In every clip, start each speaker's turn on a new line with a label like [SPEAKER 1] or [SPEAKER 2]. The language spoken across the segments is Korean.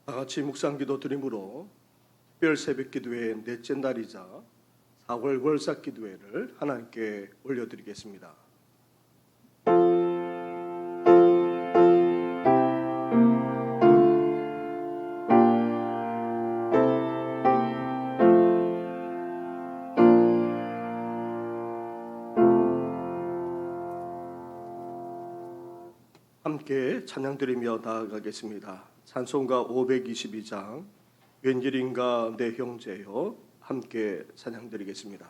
[SPEAKER 1] 다 같이 묵상기도 드림으로 특별 새벽기도회 넷째 날이자 4월 월삭기도회를 하나님께 올려드리겠습니다. 함께 찬양드리며 나아가겠습니다. 찬송가 522장 웬일인가 내 형제여 함께 찬양드리겠습니다.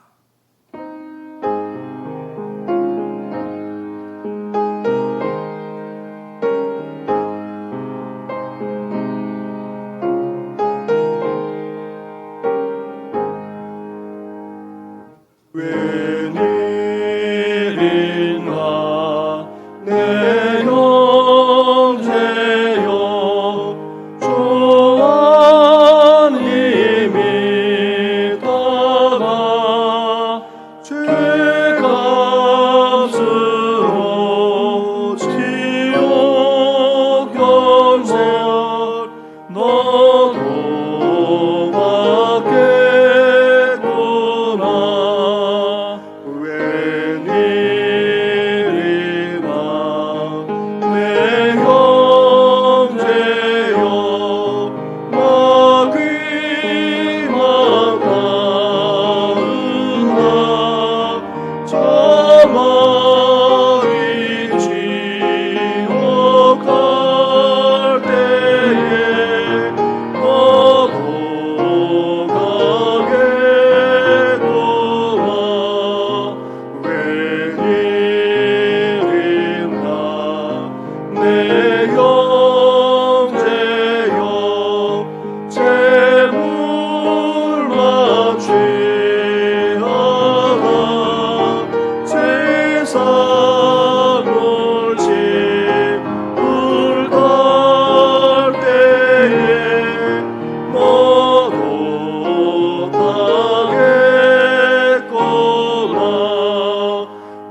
[SPEAKER 2] 웬일인가 내 형제여 조한 힘이 따라 죄값으로 지옥 연설 너도 받겠구나. 웬일이나 내 형제여 마귀만 따르나 자마이 지옥 갈 때에 너도 가겠구나. 웬일인가 내 형제여 재물만 취하라 세상을 짐을 달 때에 너도 타겠구나.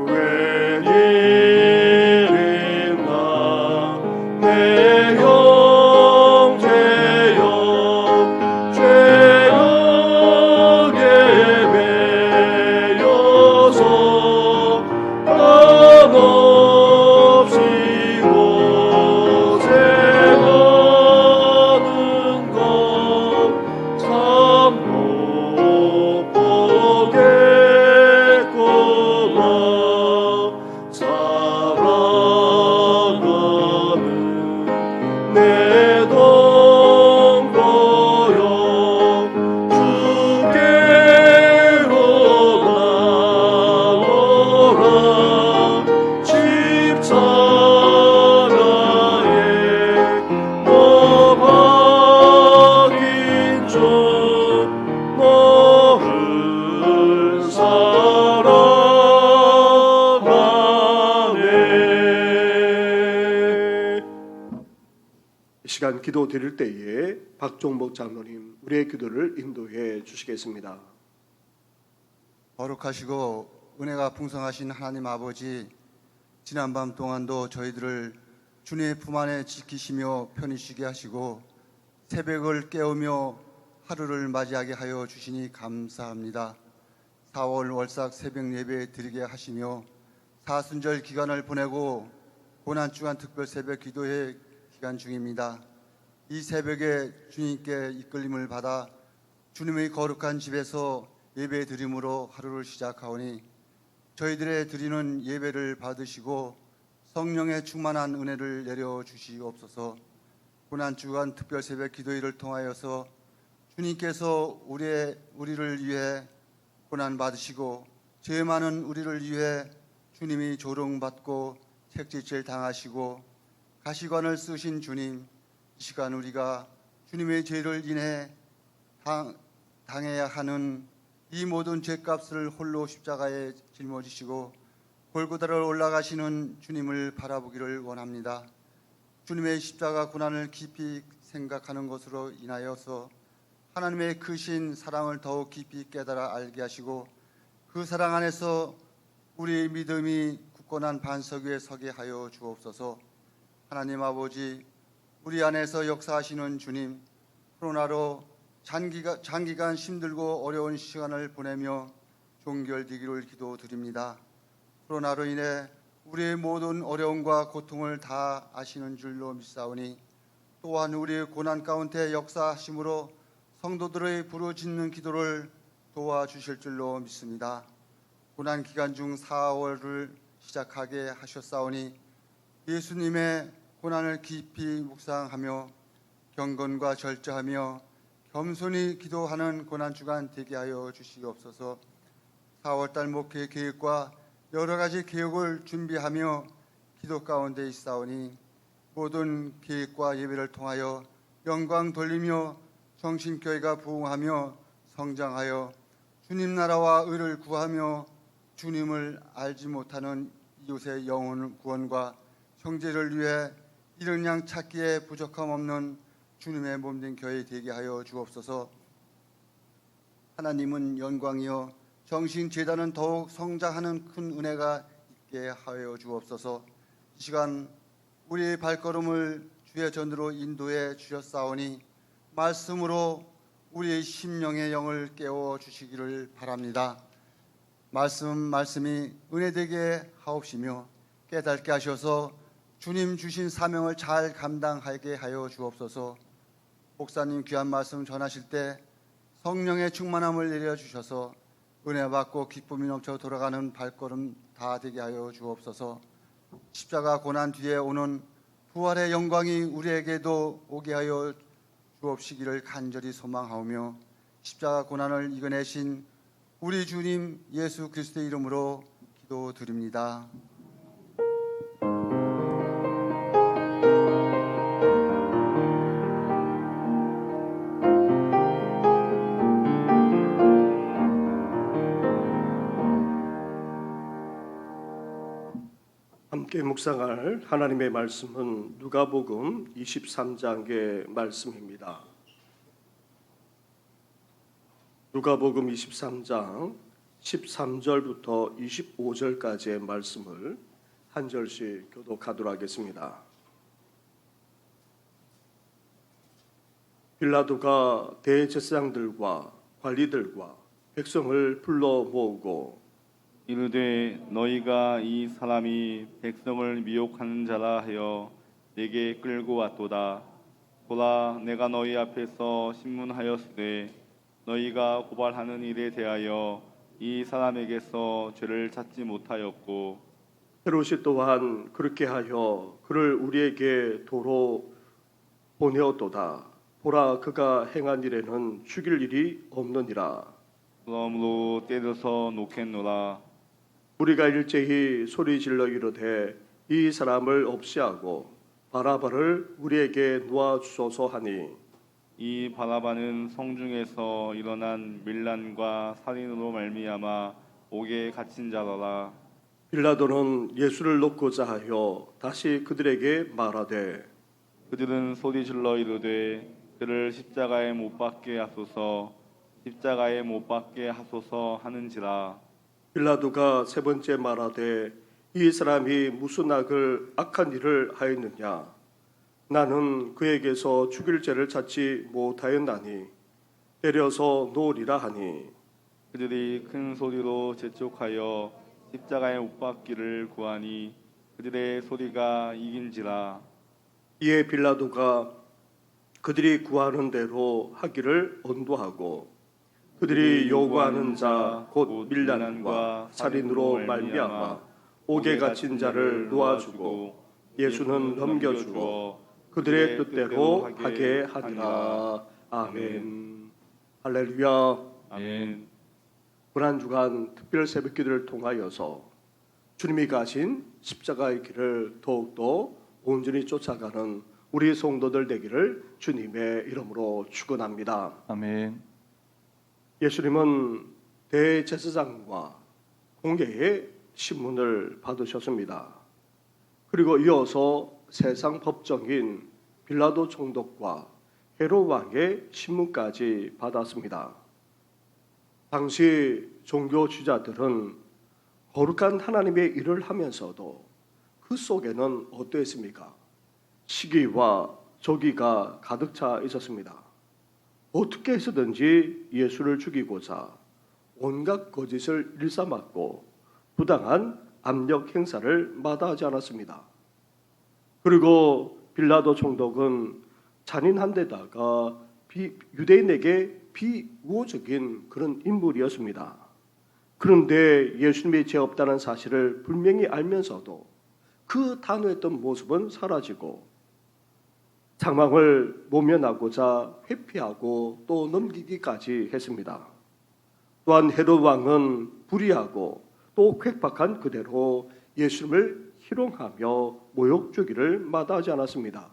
[SPEAKER 2] 웬일인가 내 형제여 죄악에 매여서 한없이 고생하는 것 참 못 보겠구나. 살아가는 내 동거여 주께로 나오라. 십자가에 너 박인 줄 너를 사랑하네.
[SPEAKER 1] 이 시간 기도 드릴 때에 박종복 장로님 우리의 기도를 인도해 주시겠습니다.
[SPEAKER 3] 거룩하시고 은혜가 풍성하신 하나님 아버지, 지난밤 동안도 저희들을 주님의 품 안에 지키시며 편히 쉬게 하시고 새벽을 깨우며 하루를 맞이하게 하여 주시니 감사합니다. 4월 월삭 새벽 예배 드리게 하시며 사순절 기간을 보내고 고난주간 특별 새벽 기도회 기간 중입니다. 이 새벽에 주님께 이끌림을 받아 주님의 거룩한 집에서 예배 드림으로 하루를 시작하오니 저희들의 드리는 예배를 받으시고 성령의 충만한 은혜를 내려 주시옵소서. 고난주간 특별 새벽 기도회를 통하여서 주님께서 우리를 위해 고난 받으시고 죄 많은 우리를 위해 주님이 조롱받고 책짓질 당하시고 가시관을 쓰신 주님, 이 시간 우리가 주님의 죄를 인해 당해야 하는 이 모든 죄값을 홀로 십자가에 짊어지시고 골고다를 올라가시는 주님을 바라보기를 원합니다. 주님의 십자가 고난을 깊이 생각하는 것으로 인하여서 하나님의 크신 사랑을 더욱 깊이 깨달아 알게 하시고 그 사랑 안에서 우리의 믿음이 굳건한 반석 위에 서게 하여 주옵소서. 하나님 아버지, 우리 안에서 역사하시는 주님, 코로나로 장기간 힘들고 어려운 시간을 보내며 종결되기를 기도드립니다. 코로나로 인해 우리의 모든 어려움과 고통을 다 아시는 줄로 믿사오니 또한 우리의 고난 가운데 역사하심으로 성도들의 부르짖는 기도를 도와주실 줄로 믿습니다. 고난 기간 중 4월을 시작하게 하셨사오니 예수님의 고난을 깊이 묵상하며 경건과 절제하며 겸손히 기도하는 고난주간 되게 하여 주시옵소서. 4월달 목회 계획과 여러 가지 계획을 준비하며 기도 가운데 있사오니 모든 계획과 예배를 통하여 영광 돌리며 정신교회가 부흥하며 성장하여 주님 나라와 의를 구하며 주님을 알지 못하는 이웃의 영혼 구원과 형제를 위해 이른 양 찾기에 부족함 없는 주님의 몸된 교회 되게 하여 주옵소서. 하나님은 영광이요 정신재단은 더욱 성장하는 큰 은혜가 있게 하여 주옵소서. 이 시간 우리의 발걸음을 주의 전으로 인도해 주셨사오니 말씀으로 우리의 심령의 영을 깨워 주시기를 바랍니다. 말씀이 은혜되게 하옵시며 깨닫게 하셔서 주님 주신 사명을 잘 감당하게 하여 주옵소서. 목사님 귀한 말씀 전하실 때 성령의 충만함을 내려주셔서 은혜 받고 기쁨이 넘쳐 돌아가는 발걸음 다 되게 하여 주옵소서. 십자가 고난 뒤에 오는 부활의 영광이 우리에게도 오게 하여 주옵시기를 간절히 소망하오며 십자가 고난을 이겨내신 우리 주님 예수 그리스도의 이름으로 기도드립니다.
[SPEAKER 1] 함께 묵상할 하나님의 말씀은 누가복음 23장의 말씀입니다. 누가복음 23장 13절부터 25절까지의 말씀을 한 절씩 교독하도록 하겠습니다. 빌라도가 대제사장들과 관리들과 백성을 불러 모으고
[SPEAKER 4] 이르되 너희가 이 사람이 백성을 미혹하는 자라 하여 내게 끌고 왔도다. 보라, 내가 너희 앞에서 신문하였으되 너희가 고발하는 일에 대하여 이 사람에게서 죄를 찾지 못하였고
[SPEAKER 1] 헤롯이 또한 그렇게 하여 그를 우리에게 도로 보내었도다. 보라, 그가 행한 일에는 죽일 일이 없느니라.
[SPEAKER 4] 그러므로 때려서 놓겠노라.
[SPEAKER 1] 우리가 일제히 소리질러 이르되 이 사람을 없이하고 바라바를 우리에게 놓아 주소서 하니
[SPEAKER 4] 이 바라바는 성중에서 일어난 밀란과 살인으로 말미암아 옥에 갇힌 자더라.
[SPEAKER 1] 빌라도는 예수를 놓고자 하여 다시 그들에게 말하되
[SPEAKER 4] 그들은 소리질러 이르되 그를 십자가에 못 박게 하소서, 십자가에 못 박게 하소서 하는지라.
[SPEAKER 1] 빌라도가 세 번째 말하되 이 사람이 무슨 악한 일을 하였느냐? 나는 그에게서 죽일 죄를 찾지 못하였나니 때려서 놓으리라 하니
[SPEAKER 4] 그들이 큰 소리로 재촉하여 십자가에 못 박기를 구하니 그들의 소리가 이긴지라.
[SPEAKER 1] 이에 빌라도가 그들이 구하는 대로 하기를 언도하고 그들이 요구하는 자 곧 밀란과 살인으로 말미암아 옥에 갇힌 자를 놓아주고 예수는 넘겨주어 그들의 뜻대로 하게 하니라. 아멘. 할렐루야.
[SPEAKER 4] 아멘.
[SPEAKER 1] 고난주간 특별 새벽기도를 통하여서 주님이 가신 십자가의 길을 더욱더 온전히 쫓아가는 우리 성도들 되기를 주님의 이름으로 축원합니다.
[SPEAKER 2] 아멘.
[SPEAKER 1] 예수님은 대제사장과 공회의 신문을 받으셨습니다. 그리고 이어서 세상 법정인 빌라도 총독과 헤롯 왕의 신문까지 받았습니다. 당시 종교 지도자들은 거룩한 하나님의 일을 하면서도 그 속에는 어떠했습니까? 시기와 조기가 가득 차 있었습니다. 어떻게 해서든지 예수를 죽이고자 온갖 거짓을 일삼았고 부당한 압력 행사를 마다하지 않았습니다. 그리고 빌라도 총독은 잔인한 데다가 유대인에게 비우호적인 그런 인물이었습니다. 그런데 예수님이 죄 없다는 사실을 분명히 알면서도 그 단호했던 모습은 사라지고 상황을 모면하고자 회피하고 또 넘기기까지 했습니다. 또한 헤롯 왕은 불의하고 또 쾌박한 그대로 예수님을 희롱하며 모욕 주기를 마다하지 않았습니다.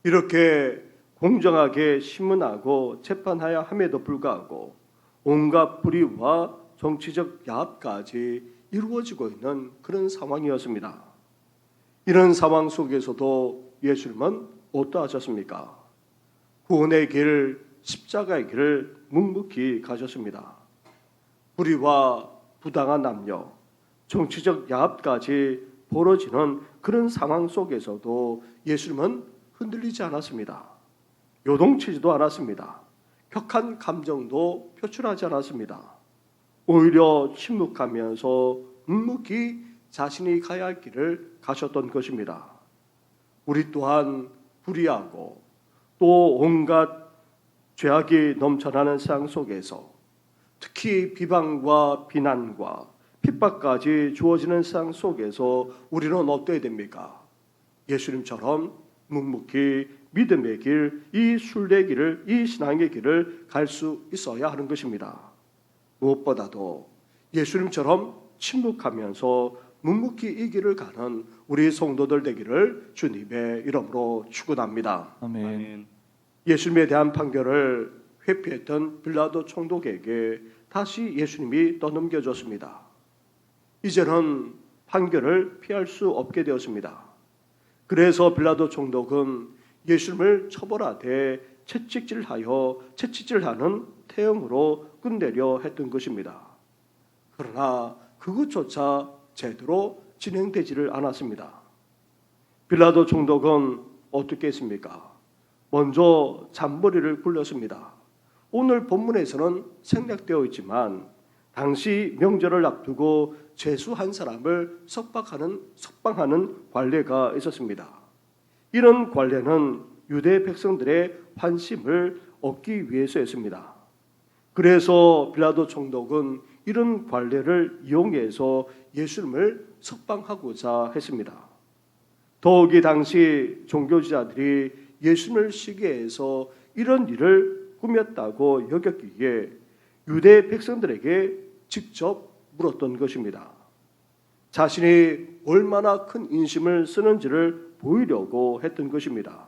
[SPEAKER 1] 이렇게 공정하게 신문하고 재판하여 함에도 불구하고 온갖 불의와 정치적 야합까지 이루어지고 있는 그런 상황이었습니다. 이런 상황 속에서도 예수님은 어떠하셨습니까? 구원의 길, 십자가의 길을 묵묵히 가셨습니다. 불의와 부당한 압력, 정치적 야합까지 벌어지는 그런 상황 속에서도 예수님은 흔들리지 않았습니다. 요동치지도 않았습니다. 격한 감정도 표출하지 않았습니다. 오히려 침묵하면서 묵묵히 자신이 가야 할 길을 가셨던 것입니다. 우리 또한 불의하고 또 온갖 죄악이 넘쳐나는 세상 속에서 특히 비방과 비난과 핍박까지 주어지는 세상 속에서 우리는 어떠해야 됩니까? 예수님처럼 묵묵히 믿음의 길, 이 순례의 길을, 이 신앙의 길을 갈 수 있어야 하는 것입니다. 무엇보다도 예수님처럼 침묵하면서 묵묵히 이 길을 가는 우리 성도들 되기를 주님의 이름으로 축원합니다.
[SPEAKER 4] 아멘.
[SPEAKER 1] 예수님에 대한 판결을 회피했던 빌라도 총독에게 다시 예수님이 떠넘겨줬습니다. 이제는 판결을 피할 수 없게 되었습니다. 그래서 빌라도 총독은 예수님을 처벌하되 채찍질하는 태형으로 끝내려 했던 것입니다. 그러나 그것조차 제대로 진행되지를 않았습니다. 빌라도 총독은 어떻게 했습니까? 먼저 잔머리를 굴렸습니다. 오늘 본문에서는 생략되어 있지만 당시 명절을 앞두고 죄수 한 사람을 석방하는 관례가 있었습니다. 이런 관례는 유대 백성들의 환심을 얻기 위해서였습니다. 그래서 빌라도 총독은 이런 관례를 이용해서 예수님을 석방하고자 했습니다. 더욱이 당시 종교지자들이 예수님을 시기해서 이런 일을 꾸몄다고 여겼기에 유대 백성들에게 직접 물었던 것입니다. 자신이 얼마나 큰 인심을 쓰는지를 보이려고 했던 것입니다.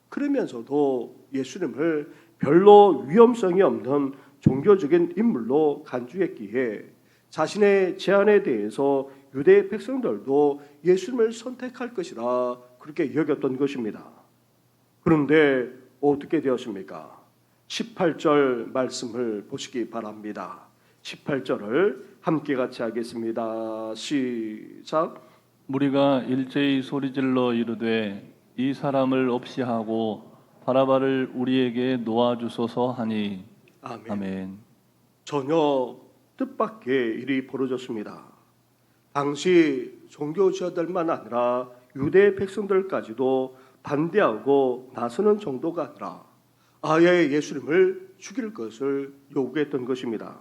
[SPEAKER 1] 그러면서도 예수님을 별로 위험성이 없는 종교적인 인물로 간주했기에 자신의 제안에 대해서 유대 백성들도 예수님을 선택할 것이라 그렇게 여겼던 것입니다. 그런데 어떻게 되었습니까? 18절 말씀을 보시기 바랍니다. 18절을 함께 같이 하겠습니다. 시작.
[SPEAKER 2] 무리가 일제히 소리질러 이르되 이 사람을 없이 하고 바라바를 우리에게 놓아주소서 하니
[SPEAKER 1] 아멘.
[SPEAKER 2] 아멘.
[SPEAKER 1] 전혀 뜻밖의 일이 벌어졌습니다. 당시 종교지자들만 아니라 유대 백성들까지도 반대하고 나서는 정도가 아니라 아예 예수님을 죽일 것을 요구했던 것입니다.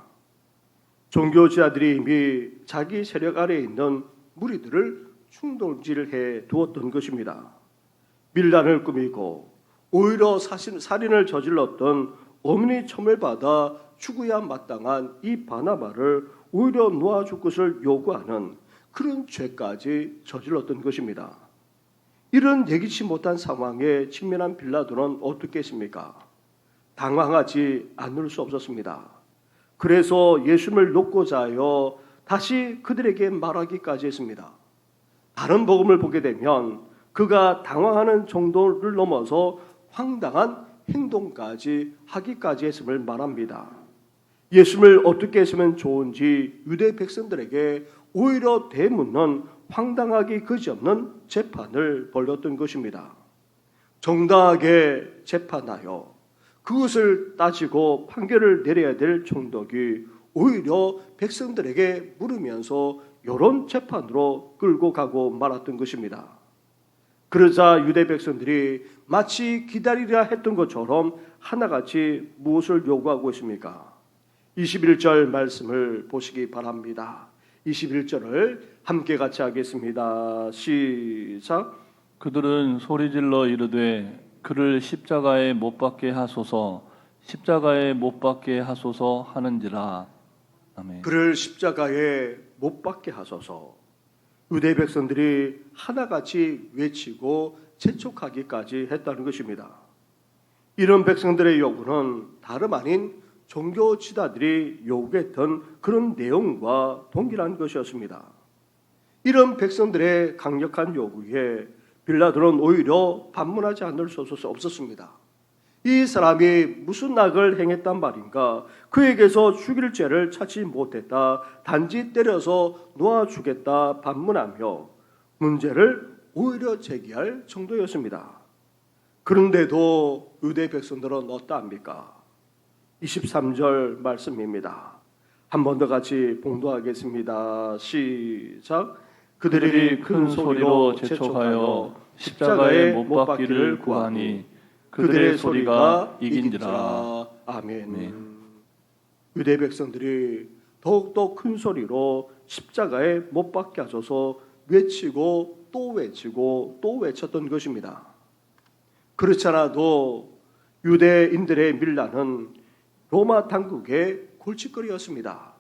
[SPEAKER 1] 종교지자들이 이미 자기 세력 아래에 있는 무리들을 충돌질해 두었던 것입니다. 밀란을 꾸미고 오히려 살인을 저질렀던 어머니 천벌받아 죽어야 마땅한 이 바나바를 오히려 놓아줄 것을 요구하는 그런 죄까지 저질렀던 것입니다. 이런 예기치 못한 상황에 직면한 빌라도는 어떻게 했습니까? 당황하지 않을 수 없었습니다. 그래서 예수님을 놓고자 하여 다시 그들에게 말하기까지 했습니다. 다른 복음을 보게 되면 그가 당황하는 정도를 넘어서 황당한 행동까지 하기까지 했음을 말합니다. 예수님을 어떻게 했으면 좋은지 유대 백성들에게 오히려 되묻는 황당하기 그지없는 재판을 벌였던 것입니다. 정당하게 재판하여 그것을 따지고 판결을 내려야 될 총독이 오히려 백성들에게 물으면서 이런 재판으로 끌고 가고 말았던 것입니다. 그러자 유대 백성들이 마치 기다리려 했던 것처럼 하나같이 무엇을 요구하고 있습니까? 21절 말씀을 보시기 바랍니다. 21절을 함께 같이 하겠습니다. 시작.
[SPEAKER 2] 그들은 소리질러 이르되 그를 십자가에 못 박게 하소서, 십자가에 못 박게 하소서 하는지라. 아멘.
[SPEAKER 1] 그를 십자가에 못 박게 하소서. 유대 백성들이 하나같이 외치고 재촉하기까지 했다는 것입니다. 이런 백성들의 요구는 다름 아닌 종교 지도자들이 요구했던 그런 내용과 동일한 것이었습니다. 이런 백성들의 강력한 요구에 빌라도는 오히려 반문하지 않을 수 없었습니다. 이 사람이 무슨 악을 행했단 말인가? 그에게서 죽일 죄를 찾지 못했다. 단지 때려서 놓아주겠다 반문하며 문제를 오히려 제기할 정도였습니다. 그런데도 유대 백성들은 어떠합니까? 23절 말씀입니다. 한 번 더 같이 봉독하겠습니다. 시작.
[SPEAKER 2] 그들이 큰 소리로 재촉하여 십자가에 못 박기를 구하니 그들의 소리가 이긴지라.
[SPEAKER 1] 아멘. 유대 백성들이 더욱더 큰 소리로 십자가에 못 박게 하소서 외치고 또 외치고 또 외쳤던 것입니다. 그렇지 않아도 유대인들의 밀란은 로마 당국의 골칫거리였습니다.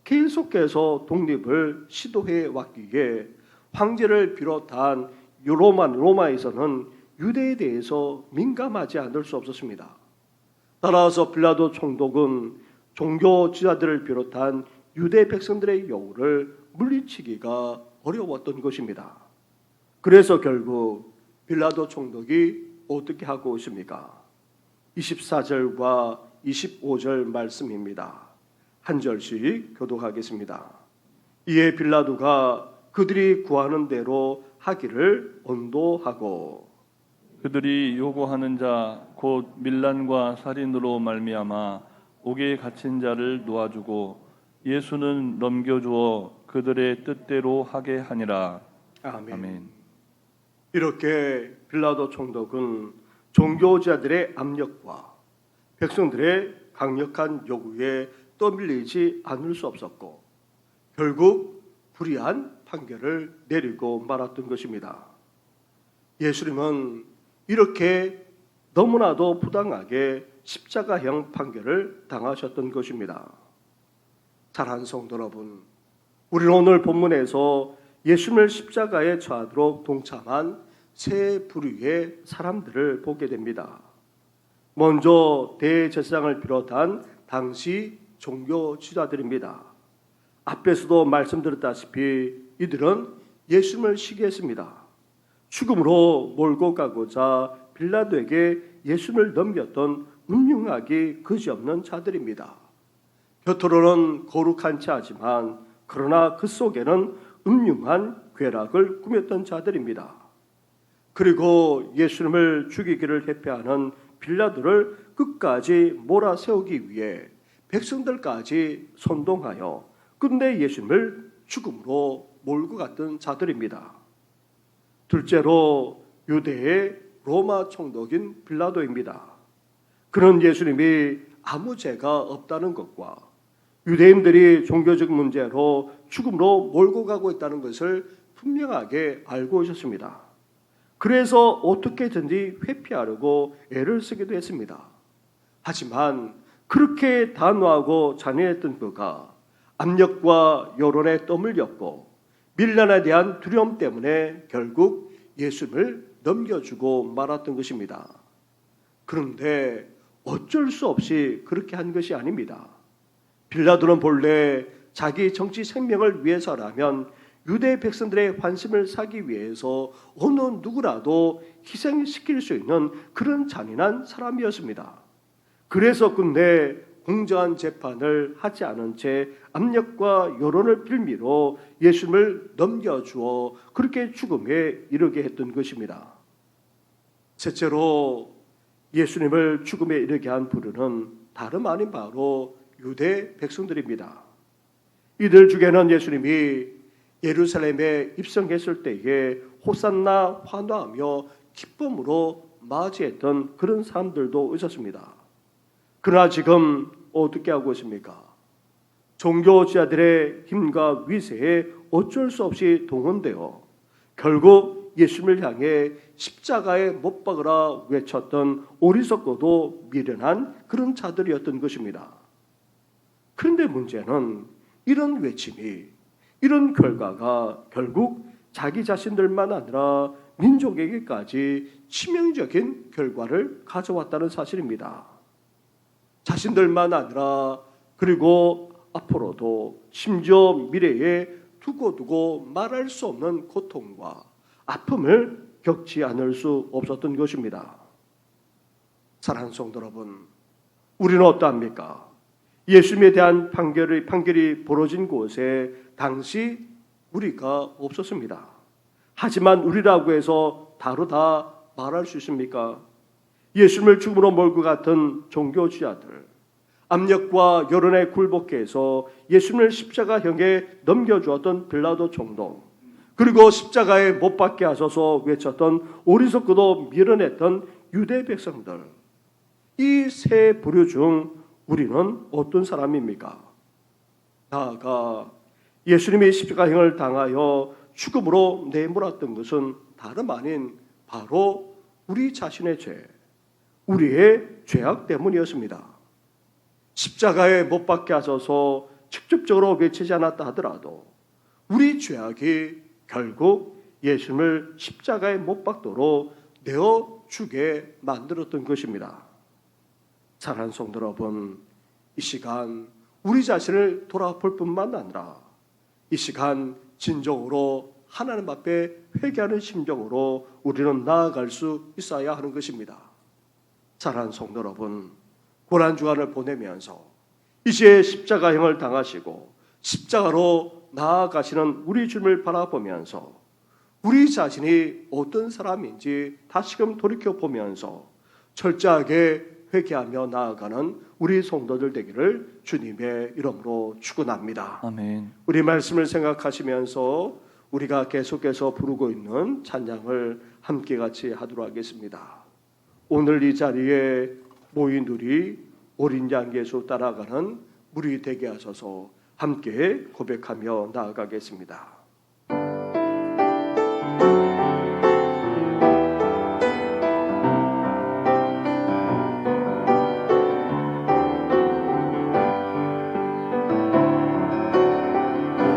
[SPEAKER 1] 계속해서 독립을 시도해 왔기에 황제를 비롯한 로마에서는 유대에 대해서 민감하지 않을 수 없었습니다. 따라서 빌라도 총독은 종교 지도자들을 비롯한 유대 백성들의 요구를 물리치기가 어려웠던 것입니다. 그래서 결국 빌라도 총독이 어떻게 하고 있습니까? 24절과 25절 말씀입니다. 한 절씩 교독하겠습니다. 이에 빌라도가 그들이 구하는 대로 하기를 언도하고
[SPEAKER 2] 그들이 요구하는 자 곧 밀란과 살인으로 말미암아 옥에 갇힌 자를 놓아주고 예수는 넘겨주어 그들의 뜻대로 하게 하니라.
[SPEAKER 1] 아멘.
[SPEAKER 2] 아멘.
[SPEAKER 1] 이렇게 빌라도 총독은 종교자들의 압력과 백성들의 강력한 요구에 떠밀리지 않을 수 없었고 결국 불의한 판결을 내리고 말았던 것입니다. 예수님은 이렇게 너무나도 부당하게 십자가형 판결을 당하셨던 것입니다. 사랑하는 성도 여러분, 우리는 오늘 본문에서 예수님을 십자가에 처하도록 동참한 세 부류의 사람들을 보게 됩니다. 먼저 대제사장을 비롯한 당시 종교 지도자들입니다. 앞에서도 말씀드렸다시피 이들은 예수님을 시기했습니다. 죽음으로 몰고 가고자 빌라도에게 예수님을 넘겼던 음흉하기 그지없는 자들입니다. 겉으로는 거룩한 자지만 그러나 그 속에는 음흉한 괴락을 꾸몄던 자들입니다. 그리고 예수님을 죽이기를 회피하는 빌라도를 끝까지 몰아세우기 위해 백성들까지 선동하여 끝내 예수님을 죽음으로 몰고 갔던 자들입니다. 둘째로 유대의 로마 총독인 빌라도입니다. 그는 예수님이 아무 죄가 없다는 것과 유대인들이 종교적 문제로 죽음으로 몰고 가고 있다는 것을 분명하게 알고 있었습니다. 그래서 어떻게든지 회피하려고 애를 쓰기도 했습니다. 하지만 그렇게 단호하고 잔인했던 그가 압력과 여론에 떠밀렸고 밀란에 대한 두려움 때문에 결국 예수님을 넘겨주고 말았던 것입니다. 그런데 어쩔 수 없이 그렇게 한 것이 아닙니다. 빌라도는 본래 자기 정치 생명을 위해서라면 유대 백성들의 환심을 사기 위해서 어느 누구라도 희생시킬 수 있는 그런 잔인한 사람이었습니다. 그래서 끝내 공정한 재판을 하지 않은 채 압력과 여론을 빌미로 예수님을 넘겨주어 그렇게 죽음에 이르게 했던 것입니다. 셋째로 예수님을 죽음에 이르게 한 부류는 다름 아닌 바로 유대 백성들입니다. 이들 중에는 예수님이 예루살렘에 입성했을 때에 호산나 환호하며 기쁨으로 맞이했던 그런 사람들도 있었습니다. 그러나 지금 어떻게 하고 있습니까? 종교지자들의 힘과 위세에 어쩔 수 없이 동원되어 결국 예수님을 향해 십자가에 못 박으라 외쳤던 어리석고도 미련한 그런 자들이었던 것입니다. 그런데 문제는 이런 외침이, 이런 결과가 결국 자기 자신들만 아니라 민족에게까지 치명적인 결과를 가져왔다는 사실입니다. 자신들만 아니라 그리고 앞으로도 심지어 미래에 두고두고 말할 수 없는 고통과 아픔을 겪지 않을 수 없었던 것입니다. 사랑하는 성도 여러분, 우리는 어떠합니까? 예수님에 대한 판결이 벌어진 곳에 당시 우리가 없었습니다. 하지만 우리라고 해서 다르다 말할 수 있습니까? 예수님을 죽음으로 몰고 갔던 종교지자들, 압력과 여론에 굴복해서 예수님을 십자가형에 넘겨주었던 빌라도 총독, 그리고 십자가에 못 박게 하소서 외쳤던 어리석고도 미련했던 유대 백성들, 이 세 부류 중 우리는 어떤 사람입니까? 나아가 예수님이 십자가형을 당하여 죽음으로 내몰았던 것은 다름 아닌 바로 우리 자신의 죄, 우리의 죄악 때문이었습니다. 십자가에 못 박게 하소서 직접적으로 외치지 않았다 하더라도 우리 죄악이 결국 예수님을 십자가에 못 박도록 내어 주게 만들었던 것입니다. 사랑하는 성도 여러분, 이 시간 우리 자신을 돌아볼 뿐만 아니라 이 시간 진정으로 하나님 앞에 회개하는 심정으로 우리는 나아갈 수 있어야 하는 것입니다. 사랑하는 성도 여러분, 고난주간을 보내면서 이제 십자가형을 당하시고 십자가로 나아가시는 우리 주님을 바라보면서 우리 자신이 어떤 사람인지 다시금 돌이켜보면서 철저하게 회개하며 나아가는 우리 성도들 되기를 주님의 이름으로 축원합니다.
[SPEAKER 2] 아멘.
[SPEAKER 1] 우리 말씀을 생각하시면서 우리가 계속해서 부르고 있는 찬양을 함께 같이 하도록 하겠습니다. 오늘 이 자리에 모인 우리 어린 양 예수 따라가는 무리 되게 하소서 함께 고백하며 나아가겠습니다.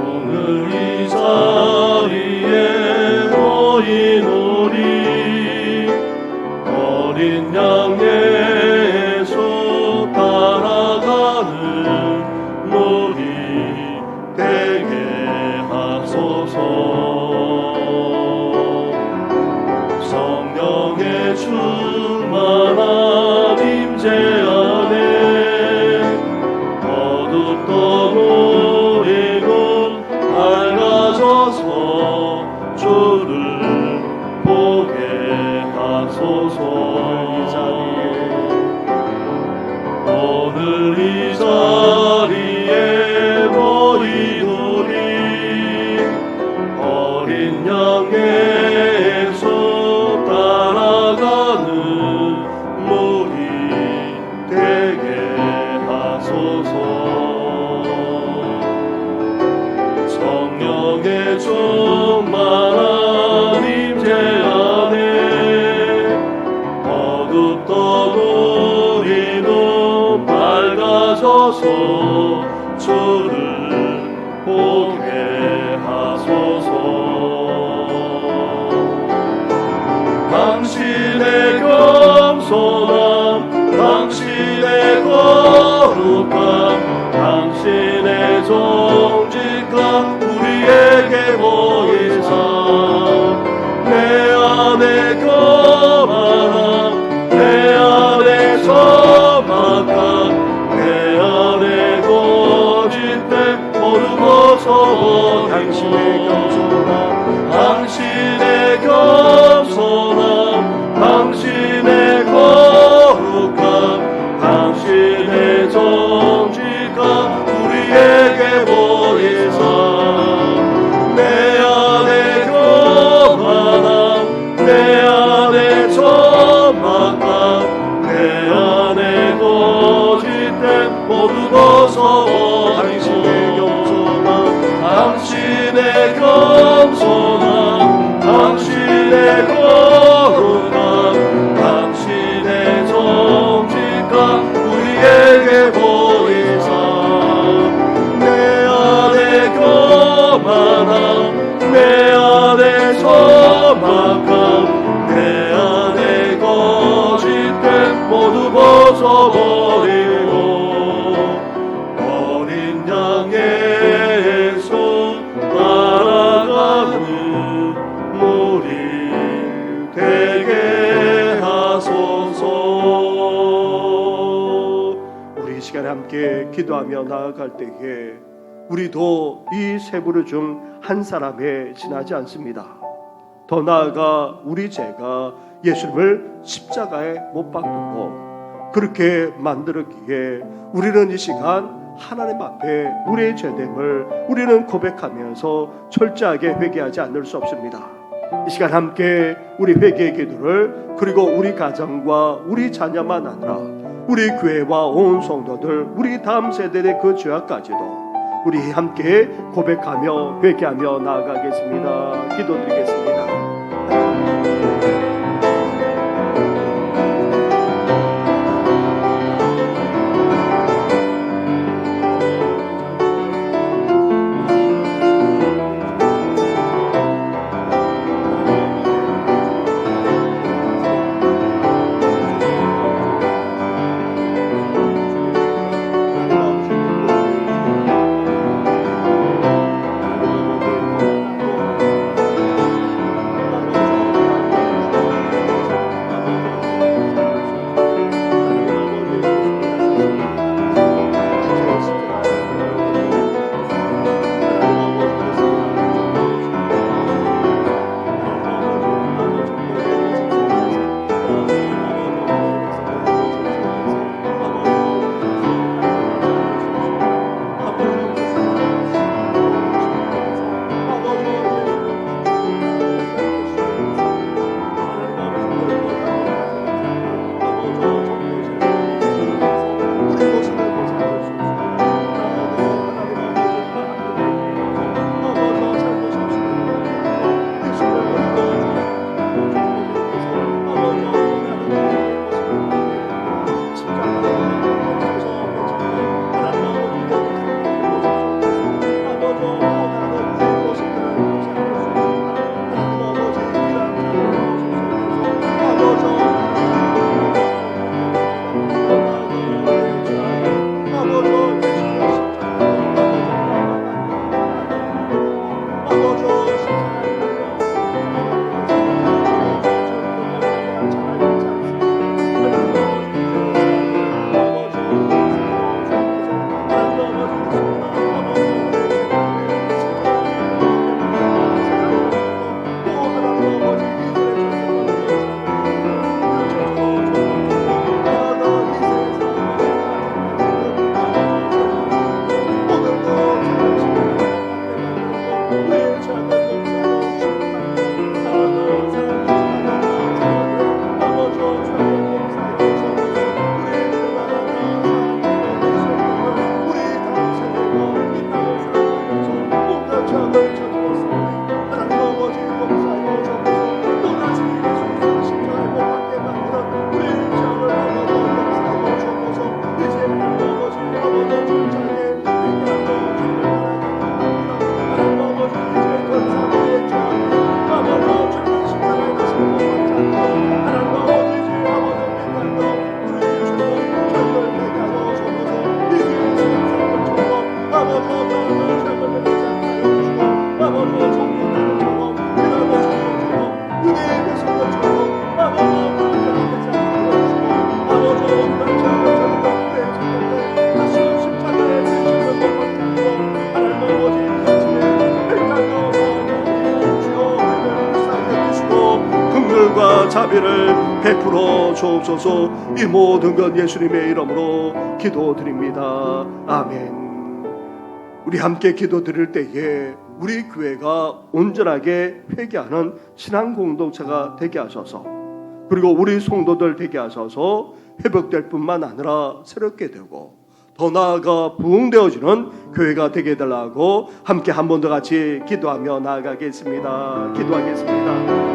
[SPEAKER 2] 오늘 이 자리에 모인 우리 어린 양 예수 따라가는 무리 되게 하소서. 성령의 충만한 임재 안에 거듭던 우리 군 밝아져서 주를 보게 하소서. 오늘 이 자리에 모인 우리 어린 양 예수 따라가는 무리 되게 하소서. 성령의 충만한 임재 안에 어둡던 우리도 밝아져서 주를 보게 하소서. 당신의 겸손함, 당신의 거룩함, 당신의 정직함 우리에게 보이사 내 안에 거만함, 내 안에 선악함, 내 안에 거짓됨 모르고서 당신의 겸손함, 당신의 겸손함, 당신의 거룩함 모두 벗어버리고 당신의 겸손함 당신의 거룩함 당신의 정직함 우리에게 보이사 내 안에 거만함 내 안에 소망함 내 안에 거짓됨 모두 벗어버리고 어린 양의 손 따라가는 우리 되게 하소서.
[SPEAKER 1] 우리 이 시간에 함께 기도하며 나아갈 때에 우리도 이 세 부류 중 한 사람에 지나지 않습니다. 더 나아가 우리 죄가 예수님을 십자가에 못 박두고 그렇게 만들었기에 우리는 이 시간 하나님 앞에 우리의 죄됨을 우리는 고백하면서 철저하게 회개하지 않을 수 없습니다. 이 시간 함께 우리 회개의 기도를 그리고 우리 가정과 우리 자녀만 아니라 우리 교회와 온 성도들 우리 다음 세대의 그 죄악까지도 우리 함께 고백하며 회개하며 나아가겠습니다. 기도드리겠습니다. 자비를 베풀어 주옵소서. 이 모든 것 예수님의 이름으로 기도드립니다. 아멘. 우리 함께 기도드릴 때에 우리 교회가 온전하게 회개하는 신앙 공동체가 되게 하셔서 그리고 우리 성도들 되게 하셔서 회복될 뿐만 아니라 새롭게 되고 더 나아가 부흥되어지는 교회가 되게 해달라고 함께 한 번 더 같이 기도하며 나아가겠습니다. 기도하겠습니다.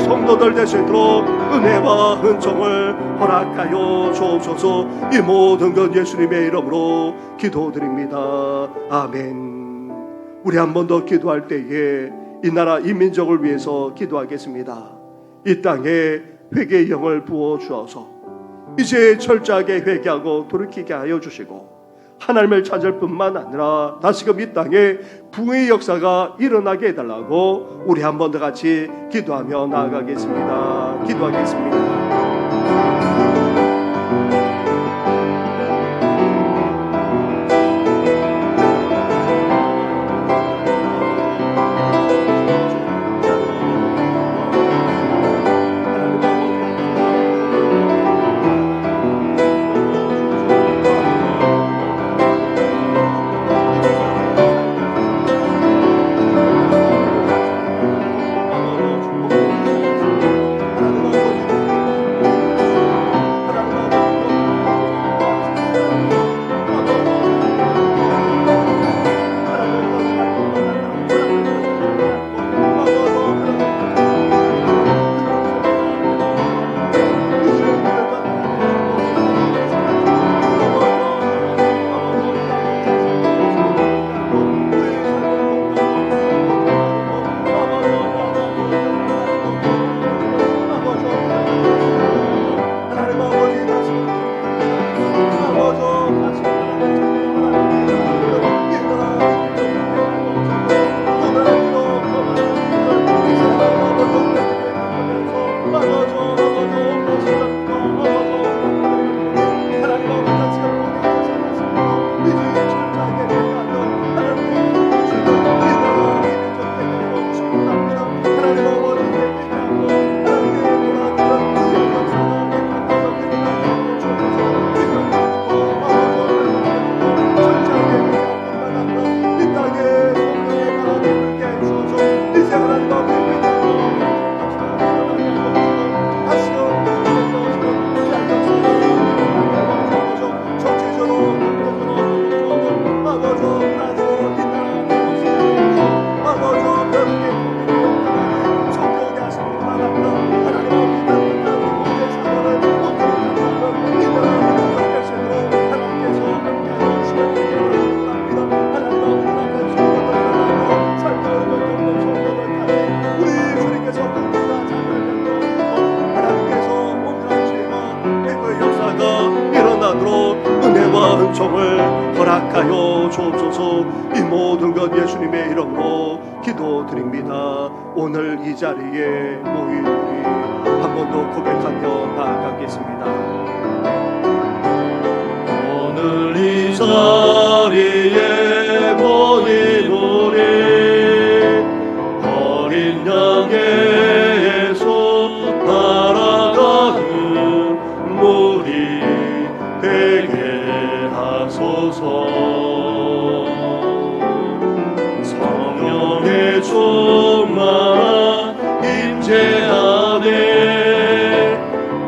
[SPEAKER 1] 성도들 될 수 있도록 은혜와 은총을 허락하여 주옵소서. 이 모든 것 예수님의 이름으로 기도드립니다. 아멘. 우리 한 번 더 기도할 때에 이 나라 이 민족을 위해서 기도하겠습니다. 이 땅에 회개의 영을 부어 주어서 이제 철저하게 회개하고 돌이키게 하여 주시고 하나님을 찾을 뿐만 아니라 다시금 이 땅에 부흥의 역사가 일어나게 해달라고 우리 한 번 더 같이 기도하며 나아가겠습니다. 기도하겠습니다. 하여 주옵소서. 이 모든 것 예수님의 이름으로 기도드립니다. 오늘 이 자리에 모인 우리 한 번 더 고백하며 나아가겠습니다. 오늘 이 자리에 모인 우리 어린 양의 손 따라가는 무리 되게 하소서. 성령의 충만한 임재 안에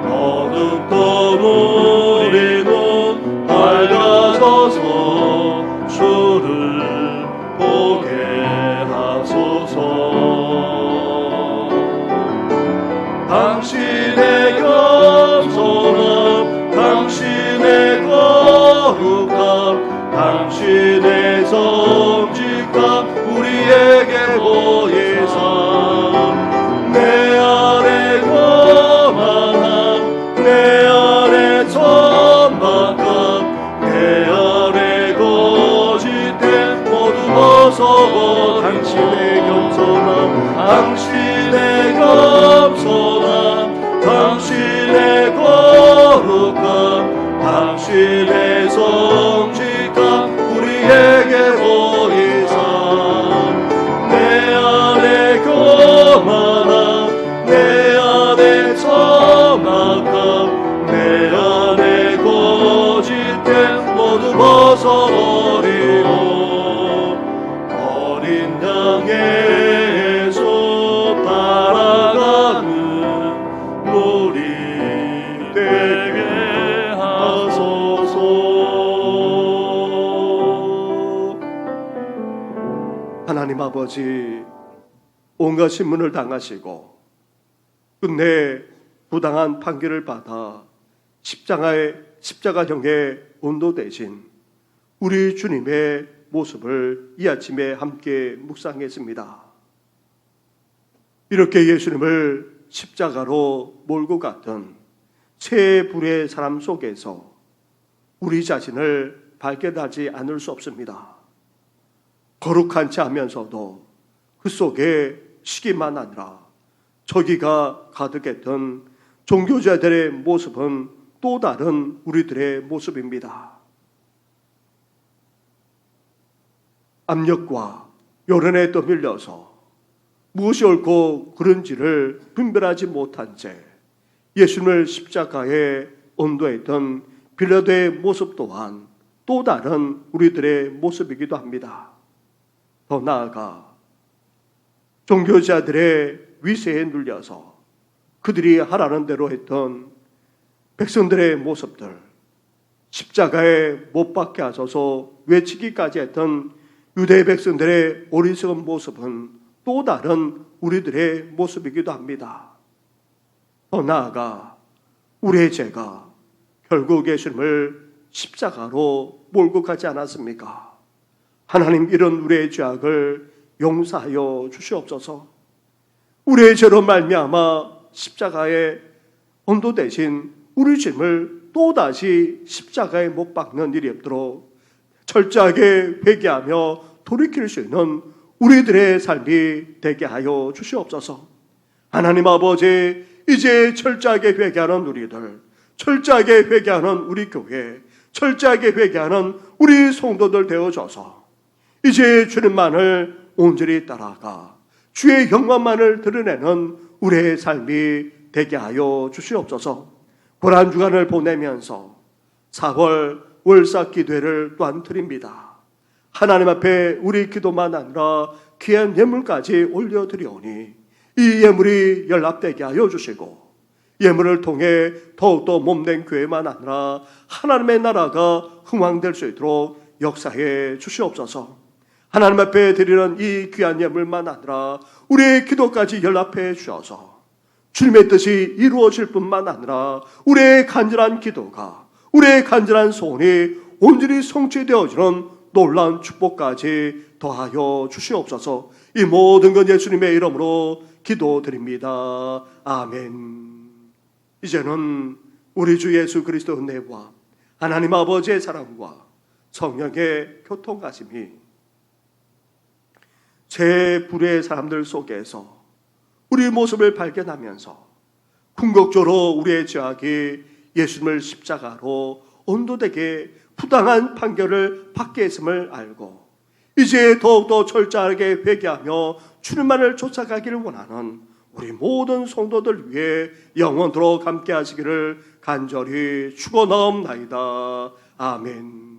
[SPEAKER 1] 어둡던 우리 눈 밝아져서 주를 보게 하소서. 당신의 겸손함, 당신의 거룩함, 당신의 성직함 우리에게 보이사 내 안에 거만함, 내 안에 천박함, 내 안에 거짓됨 모두 벗어. 당신의 겸손함, 당신의 겸손함, 당신의 거룩함, 당신의 성직함 우리에게 보이사 내 안에 거만함, 내 안에 천박함, 내 안에 거짓됨 모두 벗어버리고 어린 양의 손 따라가는 무리 되게 하소서. 하나님 아버지, 온갖 신문을 당하시고 끝내 부당한 판결을 받아 십자가형에 온도되신 우리 주님의 모습을 이 아침에 함께 묵상했습니다. 이렇게 예수님을 십자가로 몰고 갔던 새 불의 사람 속에서 우리 자신을 발견하지 않을 수 없습니다. 거룩한 체 하면서도 그 속에 시기만 아니라 저기가 가득했던 종교자들의 모습은 또 다른 우리들의 모습입니다. 압력과 여론에 떠밀려서 무엇이 옳고 그른지를 분별하지 못한 채 예수님을 십자가에 온도했던 빌라도의 모습 또한 또 다른 우리들의 모습이기도 합니다. 더 나아가 종교자들의 위세에 눌려서 그들이 하라는 대로 했던 백성들의 모습들, 십자가에 못 박게 하소서 외치기까지 했던 유대 백성들의 어리석은 모습은 또 다른 우리들의 모습이기도 합니다. 더 나아가 우리의 죄가 결국 예수님을 십자가로 몰고 가지 않았습니까? 하나님, 이런 우리의 죄악을 용서하여 주시옵소서. 우리의 죄로 말미암아 십자가의 온도 대신 우리 죄를 또다시 십자가에 못 박는 일이 없도록 철저하게 회개하며 돌이킬 수 있는 우리들의 삶이 되게 하여 주시옵소서. 하나님 아버지, 이제 철저하게 회개하는 우리들, 철저하게 회개하는 우리 교회, 철저하게 회개하는 우리 성도들 되어줘서 이제 주님만을 온전히 따라가 주의 영광만을 드러내는 우리의 삶이 되게 하여 주시옵소서. 고난 주간을 보내면서 4월 월삭 기도회를 또한 드립니다. 하나님 앞에 우리 기도만 아니라 귀한 예물까지 올려드리오니 이 예물이 연락되게 하여 주시고 예물을 통해 더욱더 몸된 교회만 아니라 하나님의 나라가 흥왕될 수 있도록 역사해 주시옵소서. 하나님 앞에 드리는 이 귀한 예물만 아니라 우리의 기도까지 연락해 주셔서 주님의 뜻이 이루어질 뿐만 아니라 우리의 간절한 기도가, 우리의 간절한 소원이 온전히 성취되어지는 놀라운 축복까지 더하여 주시옵소서. 이 모든 건 예수님의 이름으로 기도드립니다. 아멘. 이제는 우리 주 예수 그리스도의 은혜와 하나님 아버지의 사랑과 성령의 교통가심이 제 불의 사람들 속에서 우리 모습을 발견하면서 궁극적으로 우리의 죄악이 예수님을 십자가로 온도되게 부당한 판결을 받게 했음을 알고 이제 더욱더 철저하게 회개하며 주님만을 쫓아가기를 원하는 우리 모든 성도들 위해 영원토록 함께 하시기를 간절히 축원하옵나이다. 아멘.